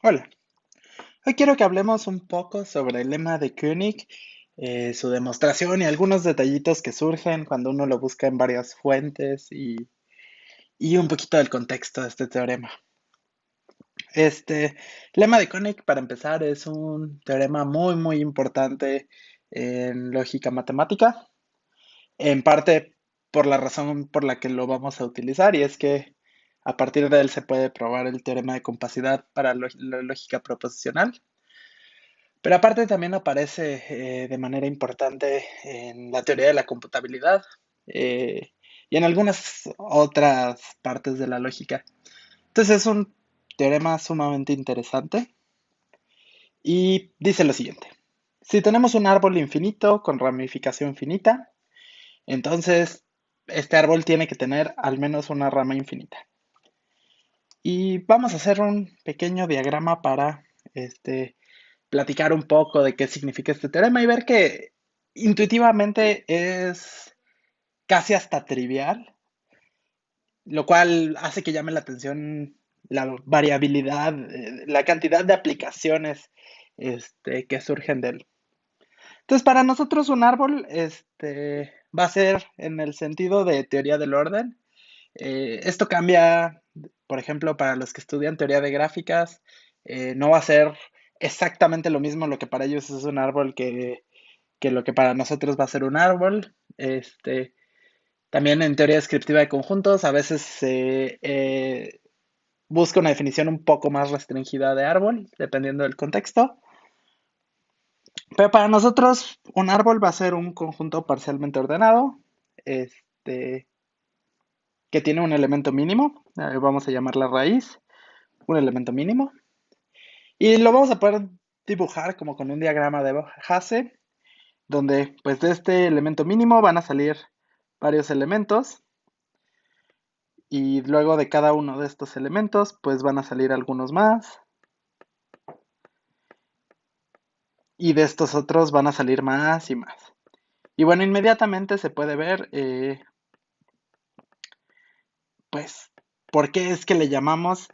Hola, hoy quiero que hablemos un poco sobre el lema de Koenig, su demostración y algunos detallitos que surgen cuando uno lo busca en varias fuentes y un poquito del contexto de este teorema. Este lema de Koenig, para empezar, es un teorema muy importante en lógica matemática, en parte por la razón por la que lo vamos a utilizar, y es que a partir de él se puede probar el teorema de compacidad para la lógica proposicional. Pero aparte también aparece de manera importante en la teoría de la computabilidad eh, y en algunas otras partes de la lógica. Entonces es un teorema sumamente interesante y dice lo siguiente. Si tenemos un árbol infinito con ramificación finita, entonces este árbol tiene que tener al menos una rama infinita. Y vamos a hacer un pequeño diagrama para platicar un poco de qué significa este teorema y ver que intuitivamente es casi hasta trivial, lo cual hace que llame la atención la variabilidad, la cantidad de aplicaciones que surgen de él. Entonces, para nosotros un árbol va a ser en el sentido de teoría del orden. Esto cambia, por ejemplo, para los que estudian teoría de gráficas, no va a ser exactamente lo mismo lo que para ellos es un árbol que lo que para nosotros va a ser un árbol. También en teoría descriptiva de conjuntos, a veces se busca una definición un poco más restringida de árbol, dependiendo del contexto. Pero para nosotros, un árbol va a ser un conjunto parcialmente ordenado, este, que tiene un elemento mínimo, vamos a llamarla raíz, un elemento mínimo, y lo vamos a poder dibujar como con un diagrama de Hasse, donde pues de este elemento mínimo van a salir varios elementos y luego de cada uno de estos elementos pues van a salir algunos más y de estos otros van a salir más y más. Y bueno, inmediatamente se puede ver pues por qué es que le llamamos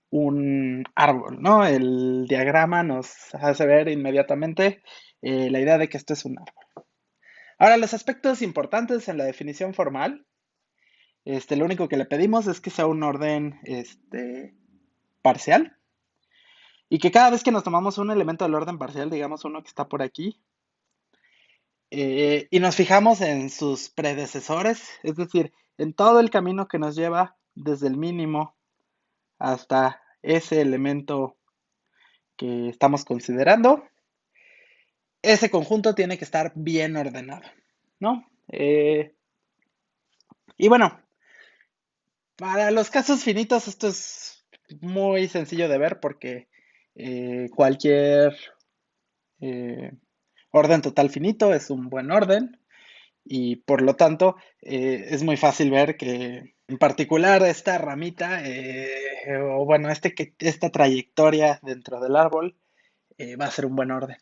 un árbol, ¿no? El diagrama nos hace ver inmediatamente la idea de que esto es un árbol. Ahora, los aspectos importantes en la definición formal, lo único que le pedimos es que sea un orden parcial y que cada vez que nos tomamos un elemento del orden parcial, digamos uno que está por aquí, y nos fijamos en sus predecesores, es decir, en todo el camino que nos lleva desde el mínimo hasta ese elemento que estamos considerando, ese conjunto tiene que estar bien ordenado, ¿no? Y bueno, para los casos finitos esto es muy sencillo de ver porque cualquier eh, orden total finito es un buen orden y por lo tanto es muy fácil ver que en particular esta ramita o bueno, esta trayectoria dentro del árbol va a ser un buen orden.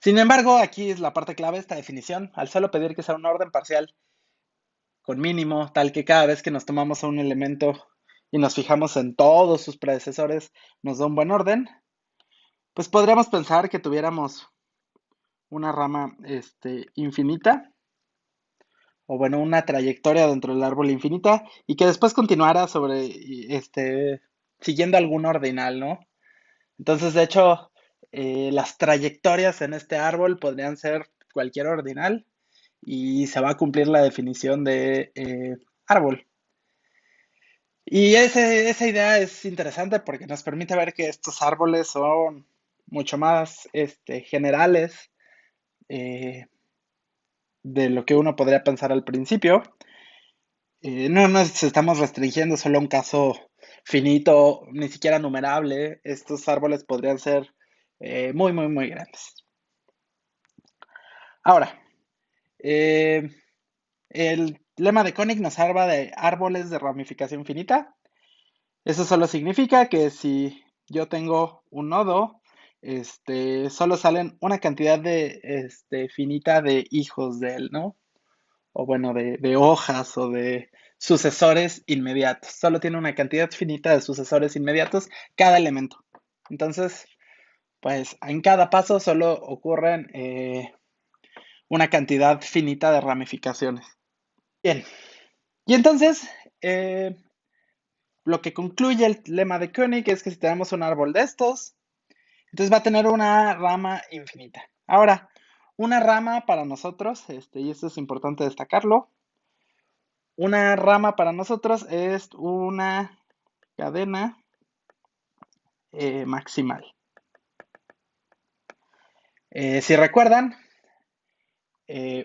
Sin embargo, aquí es la parte clave, esta definición. Al solo pedir que sea un orden parcial con mínimo, tal que cada vez que nos tomamos a un elemento y nos fijamos en todos sus predecesores, nos da un buen orden, pues podríamos pensar que tuviéramos una rama infinita, o bueno, una trayectoria dentro del árbol infinita, y que después continuara siguiendo algún ordinal, ¿no? Entonces, de hecho, las trayectorias en este árbol podrían ser cualquier ordinal y se va a cumplir la definición de árbol. Y esa idea es interesante porque nos permite ver que estos árboles son mucho más generales eh, de lo que uno podría pensar al principio. No nos estamos restringiendo solo a un caso finito, ni siquiera numerable. Estos árboles podrían ser muy grandes. Ahora, eh, el lema de Koenig nos habla de árboles de ramificación finita. Eso solo significa que si yo tengo un nodo, solo salen una cantidad de, finita de hijos de él, ¿no? O bueno, de hojas o de sucesores inmediatos. Solo tiene una cantidad finita de sucesores inmediatos cada elemento. Entonces, pues en cada paso solo ocurren una cantidad finita de ramificaciones. Bien, y entonces eh, lo que concluye el lema de Koenig es que si tenemos un árbol de estos, entonces va a tener una rama infinita. Ahora, una rama para nosotros, y esto es importante destacarlo, una rama para nosotros es una cadena maximal. Si recuerdan,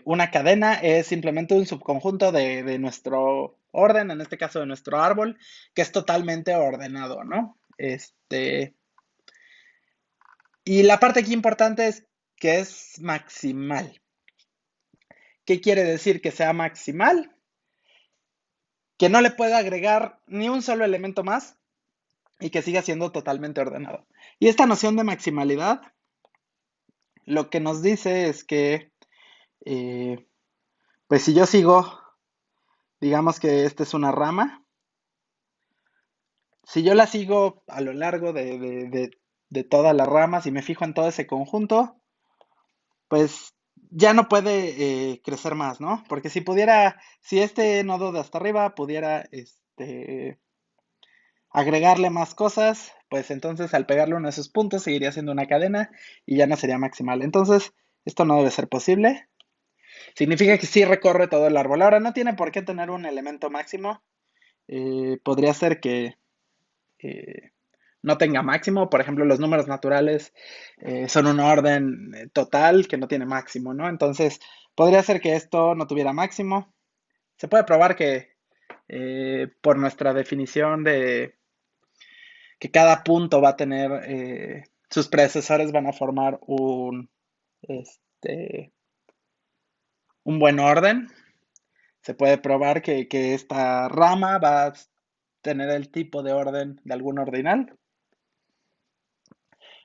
una cadena es simplemente un subconjunto de nuestro orden, en este caso de nuestro árbol, que es totalmente ordenado, ¿no? Y la parte aquí importante es que es maximal. ¿Qué quiere decir que sea maximal? Que no le pueda agregar ni un solo elemento más y que siga siendo totalmente ordenado. Y esta noción de maximalidad lo que nos dice es que, eh, pues si yo sigo, digamos que esta es una rama, si yo la sigo a lo largo de todas las ramas y me fijo en todo ese conjunto, pues ya no puede crecer más, ¿no? Porque si pudiera, si este nodo de hasta arriba pudiera agregarle más cosas, pues entonces al pegarle uno de esos puntos seguiría siendo una cadena y ya no sería maximal. Entonces, esto no debe ser posible. Significa que sí recorre todo el árbol. Ahora, no tiene por qué tener un elemento máximo. Podría ser que no tenga máximo. Por ejemplo, los números naturales son un orden total que no tiene máximo, ¿no? Entonces, podría ser que esto no tuviera máximo. Se puede probar que por nuestra definición de que cada punto va a tener, sus predecesores van a formar este, un buen orden. Se puede probar que esta rama va a tener el tipo de orden de algún ordinal.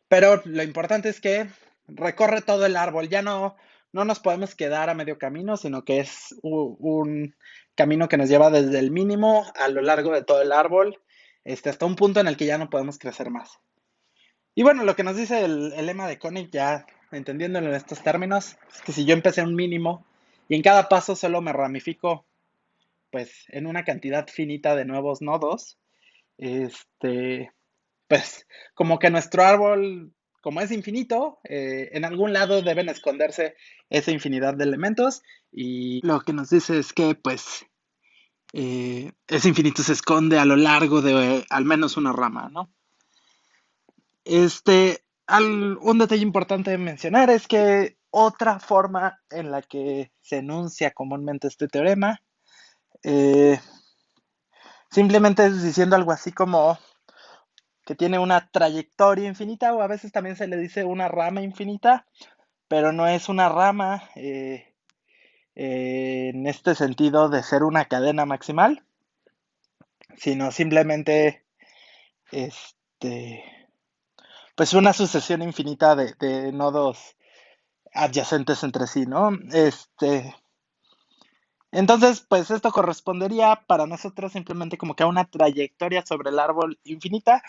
Pero lo importante es que recorre todo el árbol. Ya no nos podemos quedar a medio camino, sino que es un camino que nos lleva desde el mínimo a lo largo de todo el árbol, hasta un punto en el que ya no podemos crecer más. Y bueno, lo que nos dice el lema de Koenig, ya entendiéndolo en estos términos, es que si yo empecé un mínimo y en cada paso solo me ramifico, pues, en una cantidad finita de nuevos nodos, este, pues, como que nuestro árbol, como es infinito, en algún lado deben esconderse esa infinidad de elementos y lo que nos dice es que, pues, ese infinito se esconde a lo largo de al menos una rama, ¿no? Un detalle importante de mencionar es que otra forma en la que se enuncia comúnmente este teorema, eh, simplemente es diciendo algo así como que tiene una trayectoria infinita, o a veces también se le dice una rama infinita, pero no es una rama en este sentido de ser una cadena maximal, sino simplemente este, pues una sucesión infinita de nodos adyacentes entre sí, ¿no? Entonces, pues esto correspondería para nosotros simplemente como que a una trayectoria sobre el árbol infinita,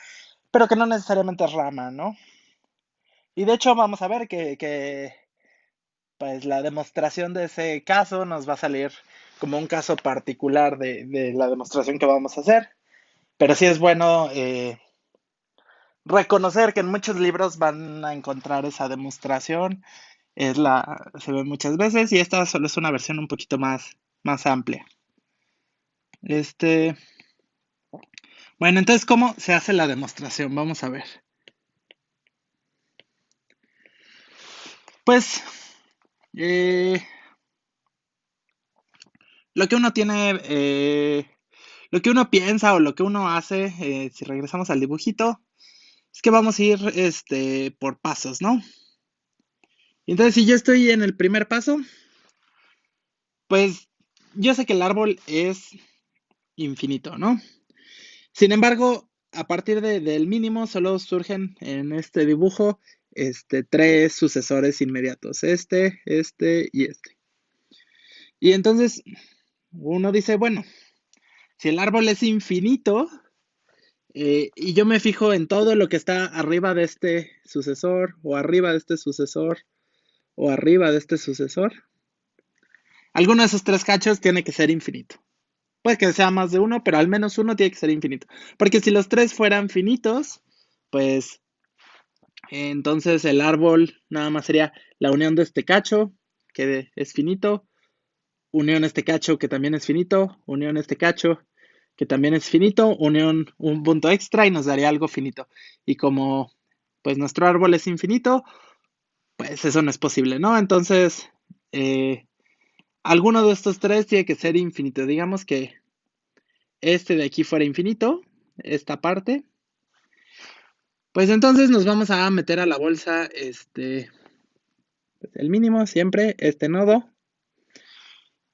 pero que no necesariamente es rama, ¿no? Y de hecho vamos a ver que pues la demostración de ese caso nos va a salir como un caso particular de la demostración que vamos a hacer, pero sí es bueno reconocer que en muchos libros van a encontrar esa demostración, se ve muchas veces y esta solo es una versión un poquito más amplia. Este, bueno, entonces, ¿cómo se hace la demostración? Vamos a ver. Pues, eh, lo que uno tiene, lo que uno piensa o lo que uno hace, si regresamos al dibujito, es que vamos a ir, por pasos, ¿no? Entonces, si yo estoy en el primer paso, pues, yo sé que el árbol es infinito, ¿no? Sin embargo, a partir del mínimo solo surgen en este dibujo tres sucesores inmediatos, este y este. Y entonces uno dice, bueno, Si el árbol es infinito, y yo me fijo en todo lo que está arriba de este sucesor, o arriba de este sucesor, o arriba de este sucesor, alguno de esos tres cachos tiene que ser infinito. Puede que sea más de uno, pero al menos uno tiene que ser infinito. Porque si los tres fueran finitos, pues entonces el árbol nada más sería la unión de este cacho, que es finito, unión este cacho, que también es finito, unión este cacho, que también es finito, unión un punto extra y nos daría algo finito. Y como pues nuestro árbol es infinito, pues eso no es posible, ¿no? Entonces, eh, alguno de estos tres tiene que ser infinito. Digamos que este de aquí fuera infinito, esta parte, pues entonces nos vamos a meter a la bolsa el mínimo siempre, este nodo,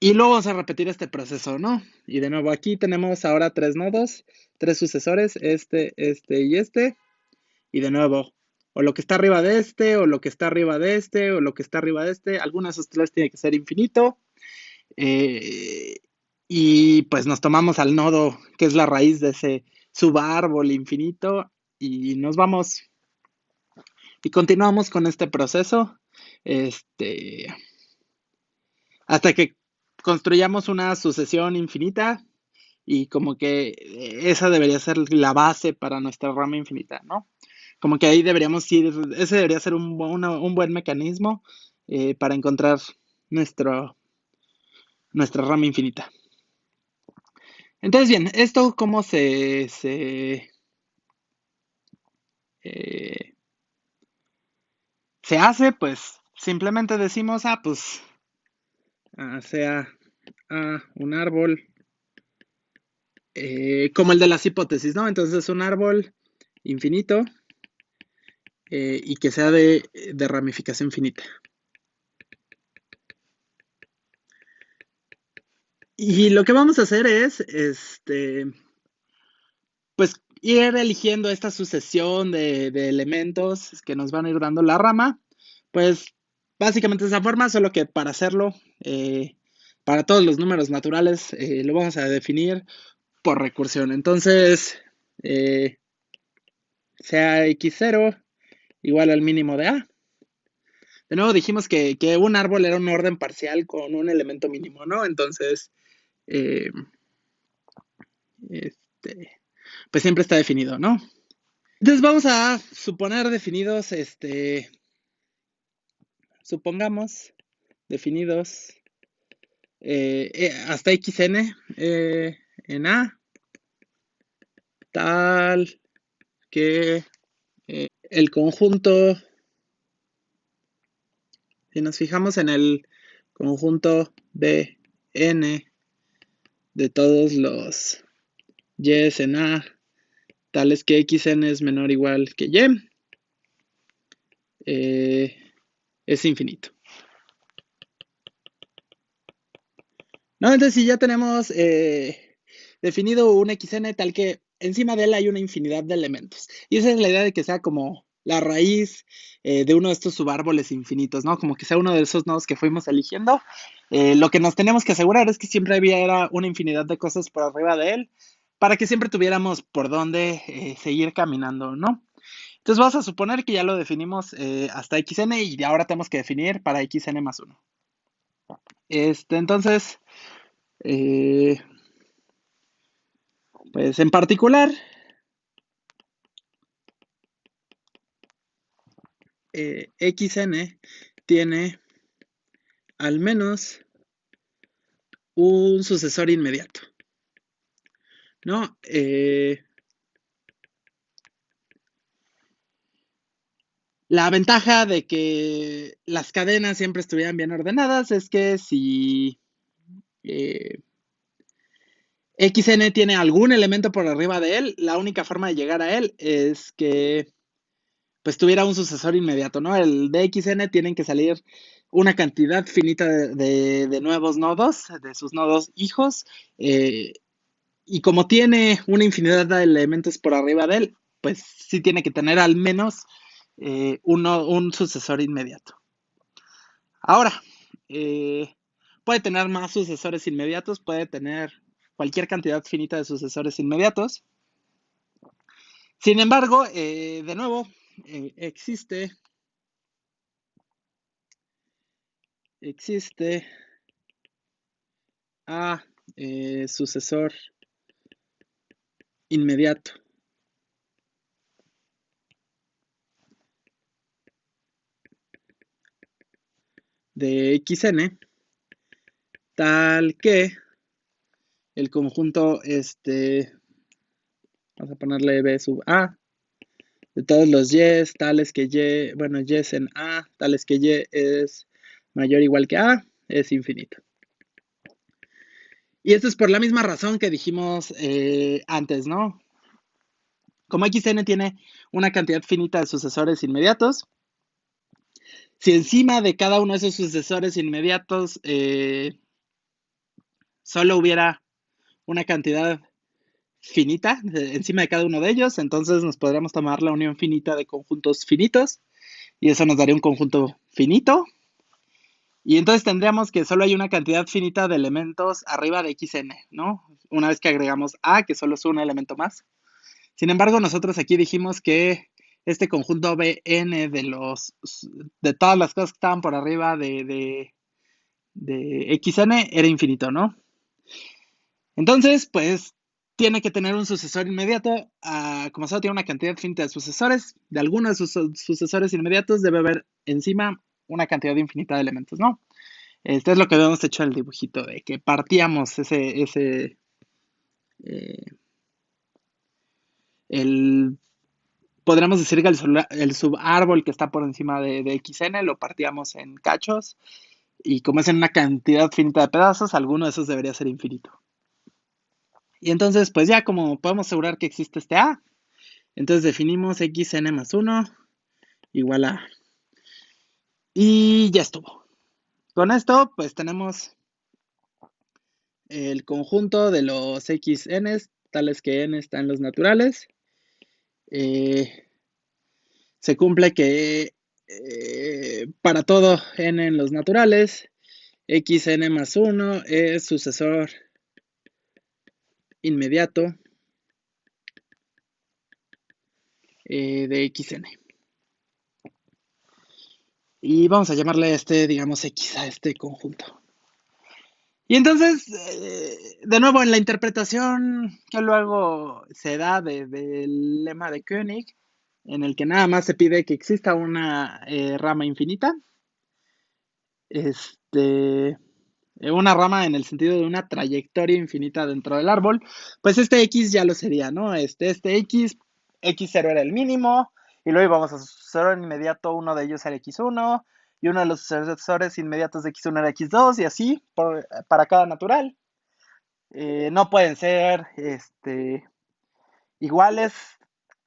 y luego vamos a repetir este proceso, ¿no? Y de nuevo aquí tenemos ahora tres nodos, tres sucesores, este y de nuevo, o lo que está arriba de este, o lo que está arriba de este, o lo que está arriba de este, alguno de esos tres tiene que ser infinito, eh, y pues nos tomamos al nodo, que es la raíz de ese subárbol infinito, y nos vamos y continuamos con este proceso, este, hasta que construyamos una sucesión infinita y como que esa debería ser la base para nuestra rama infinita, ¿no? Como que ahí deberíamos ir, ese debería ser un buen mecanismo para encontrar nuestro, nuestra rama infinita. Entonces, bien, ¿esto cómo eh, se hace? Pues simplemente decimos, pues sea un árbol como el de las hipótesis, ¿no? Entonces un árbol infinito y que sea de ramificación finita. Y lo que vamos a hacer es, pues ir eligiendo esta sucesión de elementos que nos van a ir dando la rama, pues básicamente de esa forma, solo que para hacerlo, para todos los números naturales, lo vamos a definir por recursión. Entonces, sea x0 igual al mínimo de a. De nuevo dijimos que un árbol era un orden parcial con un elemento mínimo, ¿no? Entonces, eh, pues siempre está definido, ¿no? Entonces vamos a suponer definidos, supongamos definidos hasta xn en A, tal que el conjunto, si nos fijamos en el conjunto Bn de todos los y en A, tales que xn es menor o igual que y, es infinito. No, entonces si ya tenemos definido un xn tal que encima de él hay una infinidad de elementos. Y esa es la idea de que sea como la raíz de uno de estos subárboles infinitos, ¿no? Como que sea uno de esos nodos que fuimos eligiendo. Lo que nos tenemos que asegurar es que siempre había una infinidad de cosas por arriba de él para que siempre tuviéramos por dónde seguir caminando, ¿no? Entonces vamos a suponer que ya lo definimos hasta xn y ahora tenemos que definir para xn más 1. Entonces, eh, pues en particular, xn tiene al menos un sucesor inmediato, ¿no? La ventaja de que las cadenas siempre estuvieran bien ordenadas es que si xn tiene algún elemento por arriba de él, la única forma de llegar a él es que pues tuviera un sucesor inmediato, ¿no? El de xn tienen que salir una cantidad finita de nuevos nodos, de sus nodos hijos, y como tiene una infinidad de elementos por arriba de él, pues sí tiene que tener al menos un sucesor inmediato. Ahora, puede tener más sucesores inmediatos, puede tener cualquier cantidad finita de sucesores inmediatos. Sin embargo, de nuevo, existe a sucesor inmediato de xn, tal que el conjunto, vamos a ponerle b sub a, de todos los y, tales que y, bueno, y en a, tales que y es mayor o igual que a, es infinito. Y esto es por la misma razón que dijimos antes, ¿no? Como xn tiene una cantidad finita de sucesores inmediatos, si encima de cada uno de esos sucesores inmediatos solo hubiera una cantidad finita encima de cada uno de ellos, entonces nos podríamos tomar la unión finita de conjuntos finitos y eso nos daría un conjunto finito. Y entonces tendríamos que solo hay una cantidad finita de elementos arriba de xn, ¿no? Una vez que agregamos a, que solo es un elemento más. Sin embargo, nosotros aquí dijimos que este conjunto Bn de todas las cosas que estaban por arriba de xn era infinito, ¿no? Entonces, pues tiene que tener un sucesor inmediato. Como solo tiene una cantidad finita de sucesores, de algunos de sus sucesores inmediatos debe haber encima una cantidad infinita de elementos, ¿no? Este es lo que habíamos hecho en el dibujito, de que partíamos podríamos decir que el subárbol que está por encima de xn lo partíamos en cachos, y como es en una cantidad finita de pedazos, alguno de esos debería ser infinito. Y entonces, pues ya como podemos asegurar que existe este a, entonces definimos xn más 1 igual a. Y ya estuvo. Con esto, pues tenemos el conjunto de los xn, tales que n está en los naturales. Se cumple que para todo n en los naturales, xn más 1 es sucesor inmediato de xn. Y vamos a llamarle digamos, x a este conjunto. Y entonces, de nuevo, en la interpretación que luego se da del lema de Koenig, en el que nada más se pide que exista una rama infinita, una rama en el sentido de una trayectoria infinita dentro del árbol, pues este X ya lo sería, ¿no? Este X, X0 era el mínimo, y luego íbamos a sucesor inmediato, uno de ellos era X1, y uno de los sucesores inmediatos de X1 era X2, y así para cada natural. No pueden ser iguales.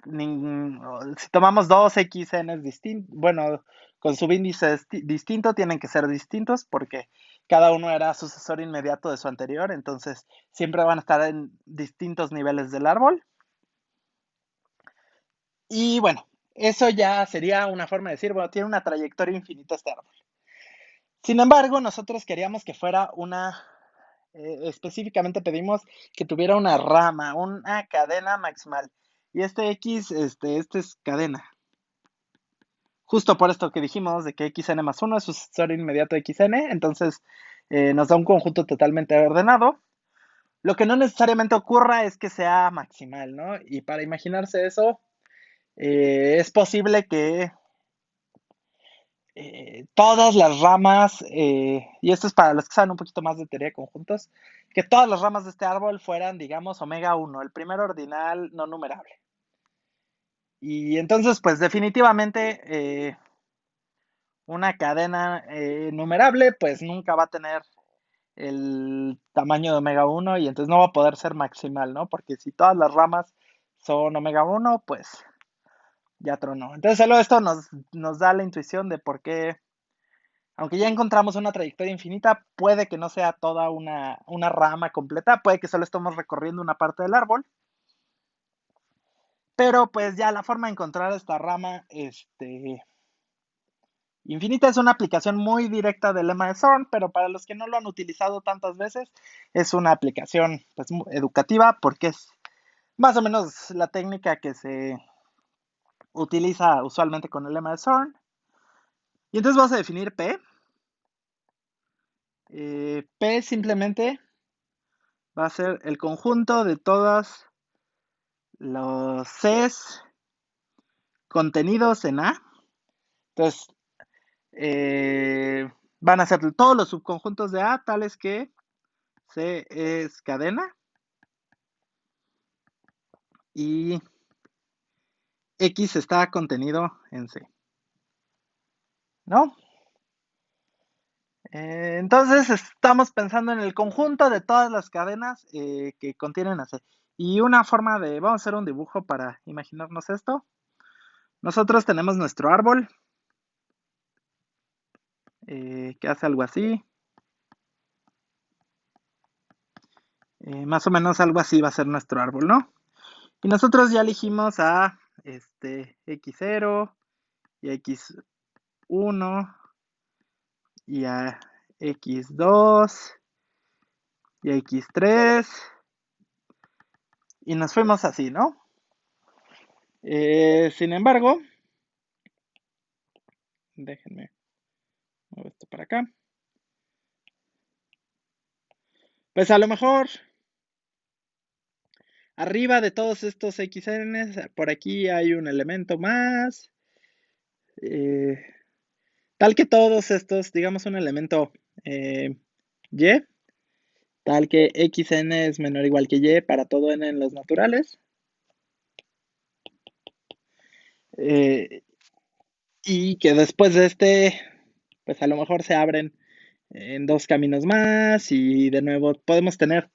Si tomamos dos xn distintos, bueno, con subíndice distinto, tienen que ser distintos porque cada uno era sucesor inmediato de su anterior, entonces siempre van a estar en distintos niveles del árbol. Y bueno, eso ya sería una forma de decir, bueno, tiene una trayectoria infinita este árbol. Sin embargo, nosotros queríamos que fuera específicamente pedimos que tuviera una rama, una cadena maximal. Y este X, este es cadena. Justo por esto que dijimos de que xn más 1 es sucesor inmediato de xn, entonces nos da un conjunto totalmente ordenado. Lo que no necesariamente ocurra es que sea maximal, ¿no? Y para imaginarse eso, es posible que todas las ramas, y esto es para los que saben un poquito más de teoría de conjuntos, que todas las ramas de este árbol fueran, digamos, omega 1, el primer ordinal no numerable. Y entonces, pues definitivamente una cadena numerable, pues nunca va a tener el tamaño de omega 1 y entonces no va a poder ser maximal, ¿no? Porque si todas las ramas son omega 1, pues ya tronó. Entonces solo esto nos da la intuición de por qué, aunque ya encontramos una trayectoria infinita, puede que no sea toda una rama completa, puede que solo estemos recorriendo una parte del árbol. Pero pues ya la forma de encontrar esta rama, infinita es una aplicación muy directa del lema de Zorn, pero para los que no lo han utilizado tantas veces, es una aplicación pues, educativa porque es más o menos la técnica que se utiliza usualmente con el lema de Zorn. Y entonces vas a definir P. P simplemente va a ser el conjunto de todos los Cs contenidos en A. Entonces, van a ser todos los subconjuntos de A, tales que C es cadena y X está contenido en C, ¿no? Entonces estamos pensando en el conjunto de todas las cadenas que contienen a C. Y una forma de, vamos a hacer un dibujo para imaginarnos esto. Nosotros tenemos nuestro árbol, que hace algo así. Más o menos algo así va a ser nuestro árbol, ¿no? Y nosotros ya elegimos a X0 y a X1 y a X2 y a X3 y nos fuimos así, ¿no? Sin embargo, déjenme mover esto para acá. Pues a lo mejor arriba de todos estos XN, por aquí hay un elemento más. eh, Tal que todos estos, digamos un elemento Y, tal que xn es menor o igual que y para todo n en los naturales. eh, y que después de este, pues a lo mejor se abren en dos caminos más y de nuevo podemos tener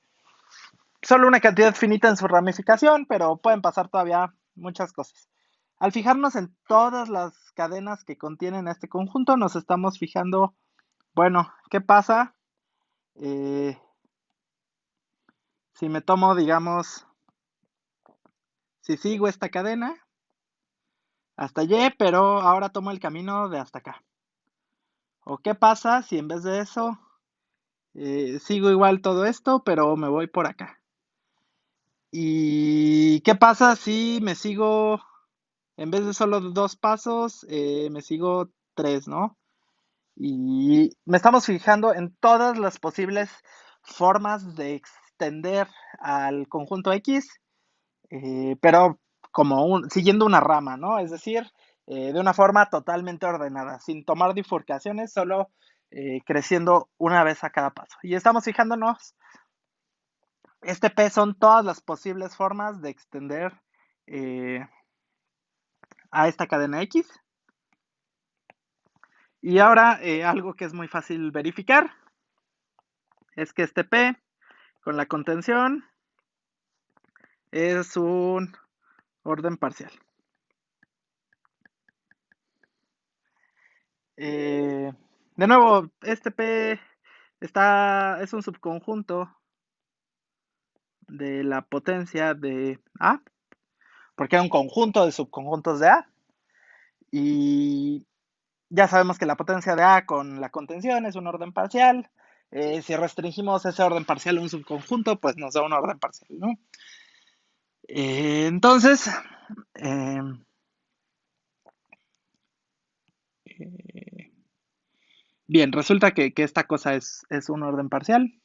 solo una cantidad finita en su ramificación, pero pueden pasar todavía muchas cosas. Al fijarnos en todas las cadenas que contienen este conjunto, nos estamos fijando, bueno, ¿qué pasa si me tomo, digamos, si sigo esta cadena hasta Y, pero ahora tomo el camino de hasta acá? ¿O qué pasa si en vez de eso sigo igual todo esto, pero me voy por acá? ¿Y qué pasa si me sigo, en vez de solo dos pasos, me sigo tres, ¿no? Y me estamos fijando en todas las posibles formas de extender al conjunto X, pero como siguiendo una rama, ¿no? Es decir, de una forma totalmente ordenada, sin tomar bifurcaciones, solo creciendo una vez a cada paso. Y estamos fijándonos, este P son todas las posibles formas de extender eh, a esta cadena X. Y ahora algo que es muy fácil verificar es que este P con la contención es un orden parcial. De nuevo, este P es un subconjunto de la potencia de A, porque es un conjunto de subconjuntos de A. Y ya sabemos que la potencia de A con la contención es un orden parcial. Si restringimos ese orden parcial a un subconjunto, pues nos da un orden parcial, ¿no? Entonces, eh, bien, resulta que esta cosa es un orden parcial.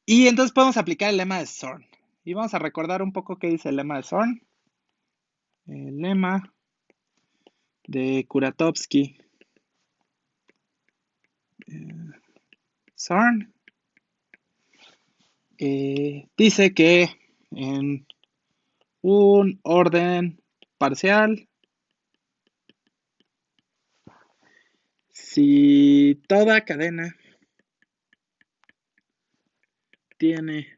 Y entonces podemos aplicar el lema de Zorn. Y vamos a recordar un poco qué dice el lema de Zorn. El lema de Kuratowski. Zorn dice que en un orden parcial, si toda cadena tiene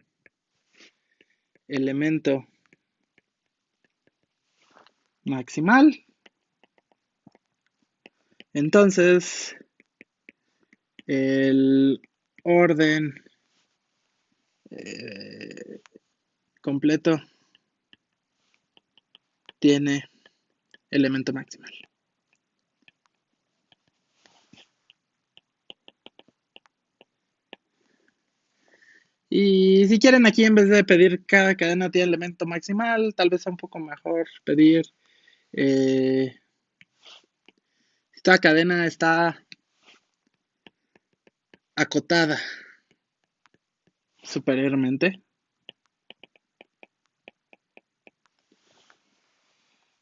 elemento maximal, entonces el orden completo tiene elemento maximal. Y si quieren aquí, en vez de pedir cada cadena tiene elemento maximal, tal vez sea un poco mejor pedir eh, si toda cadena está acotada superiormente.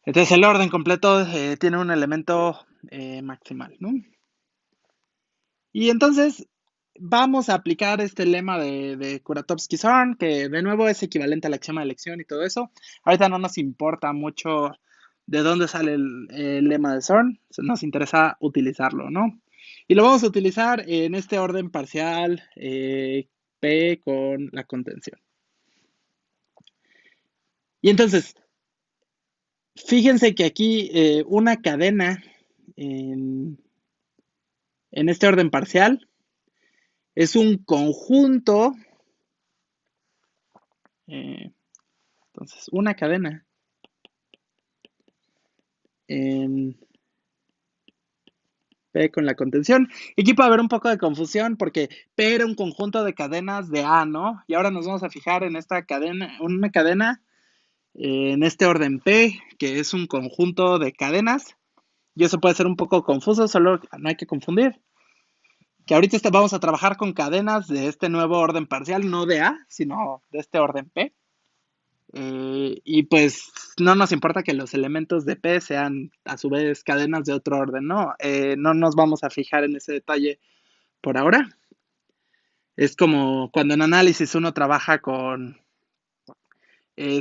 Entonces el orden completo tiene un elemento maximal, ¿no? Y entonces vamos a aplicar este lema de Kuratowski-Zorn, que de nuevo es equivalente al axioma de elección y todo eso. Ahorita no nos importa mucho de dónde sale el lema de Zorn, nos interesa utilizarlo, ¿no? Y lo vamos a utilizar en este orden parcial P con la contención. Y entonces, fíjense que aquí una cadena en, en este orden parcial es un conjunto. eh, entonces, una cadena en P con la contención. Y aquí puede haber un poco de confusión porque P era un conjunto de cadenas de A, ¿no? Y ahora nos vamos a fijar en esta cadena, una cadena en este orden P, que es un conjunto de cadenas. Y eso puede ser un poco confuso, solo no hay que confundir. Que ahorita vamos a trabajar con cadenas de este nuevo orden parcial, no de A, sino de este orden P. Y pues no nos importa que los elementos de P sean a su vez cadenas de otro orden, ¿no? No nos vamos a fijar en ese detalle por ahora. Es como cuando en análisis uno trabaja con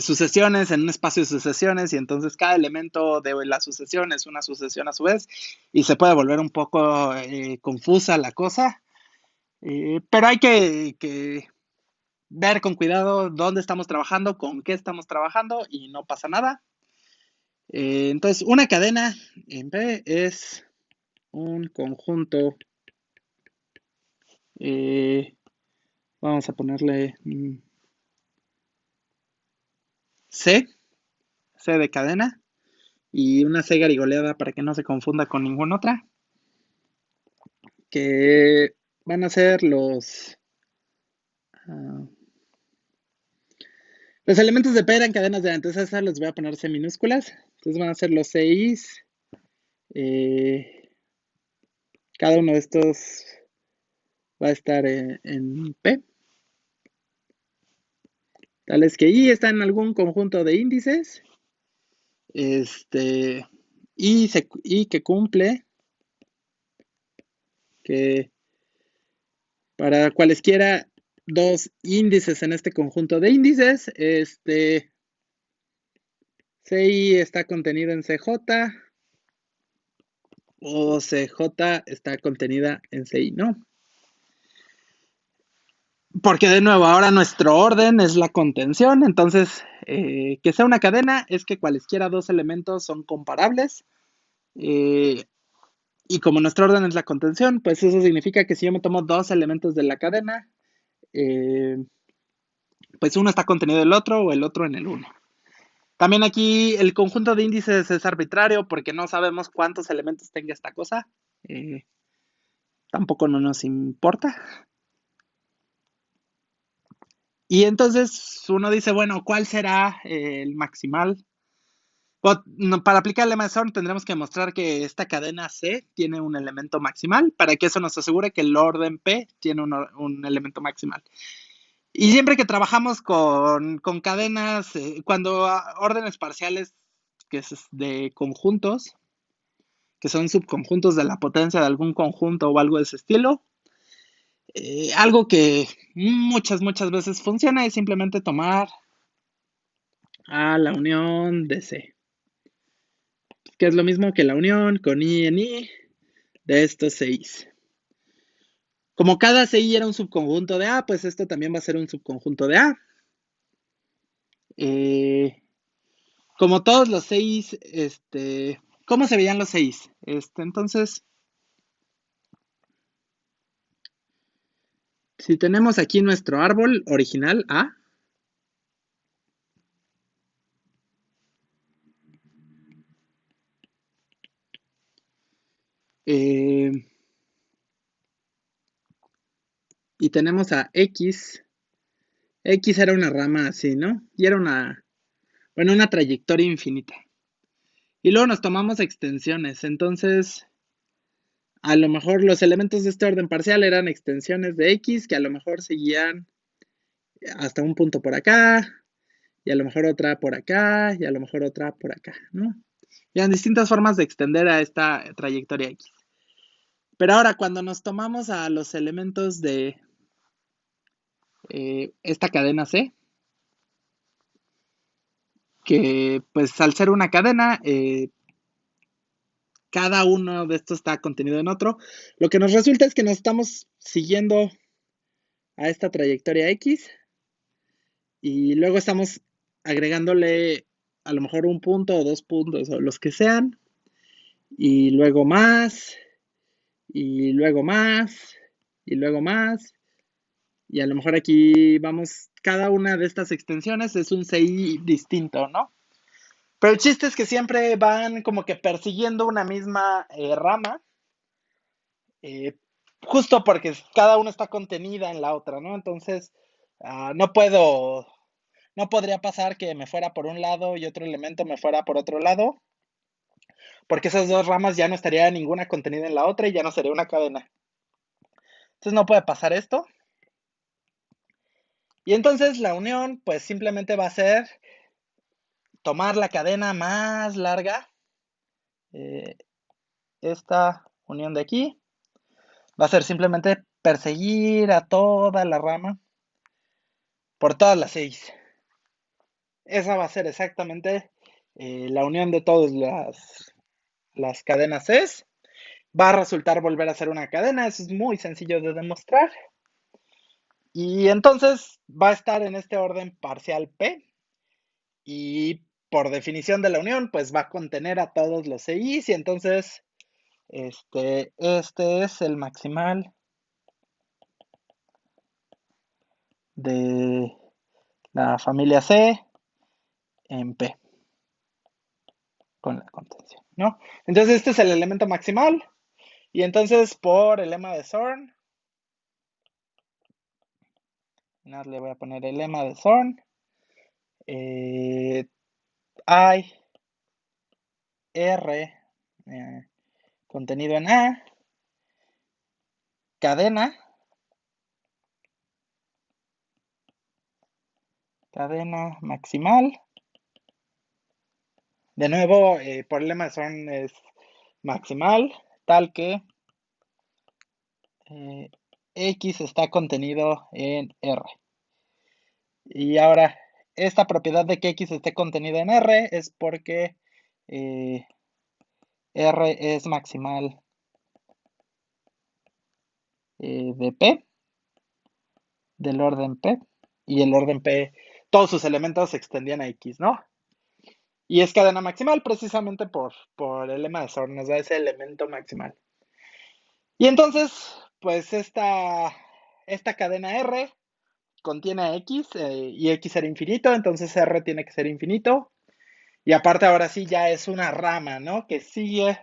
sucesiones en un espacio de sucesiones y entonces cada elemento de la sucesión es una sucesión a su vez y se puede volver un poco confusa la cosa, pero hay que ver con cuidado dónde estamos trabajando, con qué estamos trabajando y no pasa nada. Entonces, una cadena en P es un conjunto, vamos a ponerle C, C de cadena, y una C garigoleada para que no se confunda con ninguna otra, que van a ser uh, los elementos de P eran cadenas de A, entonces esas les voy a poner C minúsculas, entonces van a ser los CIs, cada uno de estos va a estar en P. Tal es que I está en algún conjunto de índices. Y que cumple que para cualesquiera dos índices en este conjunto de índices, CI está contenido en CJ o CJ está contenida en CI, ¿no? Porque de nuevo, ahora nuestro orden es la contención, entonces que sea una cadena es que cualesquiera dos elementos son comparables. Y como nuestro orden es la contención, pues eso significa que si yo me tomo dos elementos de la cadena, eh, pues uno está contenido en el otro o el otro en el uno. También aquí el conjunto de índices es arbitrario porque no sabemos cuántos elementos tenga esta cosa. Tampoco no nos importa. Y entonces uno dice, bueno, ¿cuál será el maximal? Para aplicar el lema de Zorn tendremos que demostrar que esta cadena C tiene un elemento maximal para que eso nos asegure que el orden P tiene un elemento maximal. Y siempre que trabajamos con cadenas, cuando órdenes parciales, que es de conjuntos, que son subconjuntos de la potencia de algún conjunto o algo de ese estilo, algo que muchas veces funciona es simplemente tomar a la unión de C, que es lo mismo que la unión con I en I de estos 6. Como cada CI era un subconjunto de A, pues esto también va a ser un subconjunto de A. Como todos los 6, ¿cómo se veían los 6? Entonces, si tenemos aquí nuestro árbol original A, y tenemos a X X era una rama así, ¿no? Y era una trayectoria infinita. Y luego nos tomamos extensiones. Entonces, a lo mejor los elementos de este orden parcial eran extensiones de X que a lo mejor seguían hasta un punto por acá, y a lo mejor otra por acá, y a lo mejor otra por acá, ¿no? Y eran distintas formas de extender a esta trayectoria X. Pero ahora, cuando nos tomamos a los elementos de esta cadena C, que pues al ser una cadena, cada uno de estos está contenido en otro, lo que nos resulta es que nos estamos siguiendo a esta trayectoria X y luego estamos agregándole a lo mejor un punto o dos puntos o los que sean, y luego más, y luego más, y luego más, y a lo mejor aquí vamos, cada una de estas extensiones es un CI distinto, ¿no? Pero el chiste es que siempre van como que persiguiendo una misma rama, eh, justo porque cada una está contenida en la otra, ¿no? Entonces, no puedo, no podría pasar que me fuera por un lado y otro elemento me fuera por otro lado, porque esas dos ramas ya no estaría ninguna contenida en la otra y ya no sería una cadena. Entonces no puede pasar esto. Y entonces la unión, pues simplemente va a ser tomar la cadena más larga, eh, esta unión de aquí, va a ser simplemente perseguir a toda la rama por todas las 6. Esa va a ser exactamente la unión de todas las cadenas S. Va a resultar volver a ser una cadena, eso es muy sencillo de demostrar. Y entonces va a estar en este orden parcial P. Y por definición de la unión, pues va a contener a todos los CIs. Y entonces, este es el maximal de la familia C en P con la contención, ¿no? Entonces este es el elemento maximal y entonces por el lema de Zorn, le voy a poner el lema de Zorn, hay R contenido en A, cadena maximal. De nuevo, por el lema de Zorn es maximal, tal que X está contenido en R. Y ahora, esta propiedad de que X esté contenido en R es porque R es maximal de P, del orden P, y el orden P, todos sus elementos se extendían a X, ¿no? Y es cadena maximal precisamente por el lema de Zorn, nos da ese elemento maximal. Y entonces, pues esta cadena R contiene a X y X era infinito, entonces R tiene que ser infinito. Y aparte ahora sí ya es una rama, ¿no? Que sigue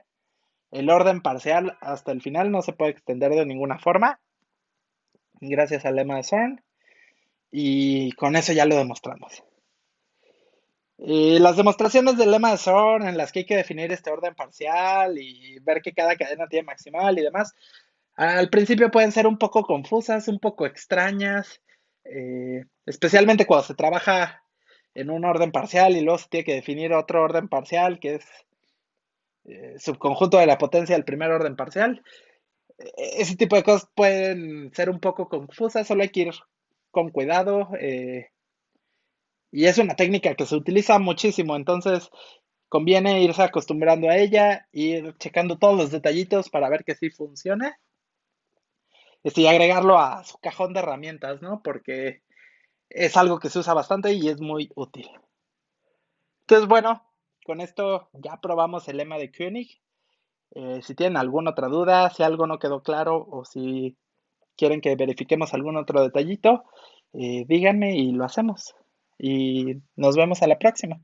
el orden parcial hasta el final, no se puede extender de ninguna forma, gracias al lema de Zorn. Y con eso ya lo demostramos. Las demostraciones del lema de Zorn en las que hay que definir este orden parcial y ver que cada cadena tiene maximal y demás, al principio pueden ser un poco confusas, un poco extrañas, especialmente cuando se trabaja en un orden parcial y luego se tiene que definir otro orden parcial que es subconjunto de la potencia del primer orden parcial. Ese tipo de cosas pueden ser un poco confusas, solo hay que ir con cuidado. Y es una técnica que se utiliza muchísimo, entonces conviene irse acostumbrando a ella, ir checando todos los detallitos para ver que sí funcione. Y agregarlo a su cajón de herramientas, ¿no? Porque es algo que se usa bastante y es muy útil. Entonces, bueno, con esto ya probamos el lema de Koenig. Si tienen alguna otra duda, si algo no quedó claro o si quieren que verifiquemos algún otro detallito, díganme y lo hacemos. Y nos vemos a la próxima.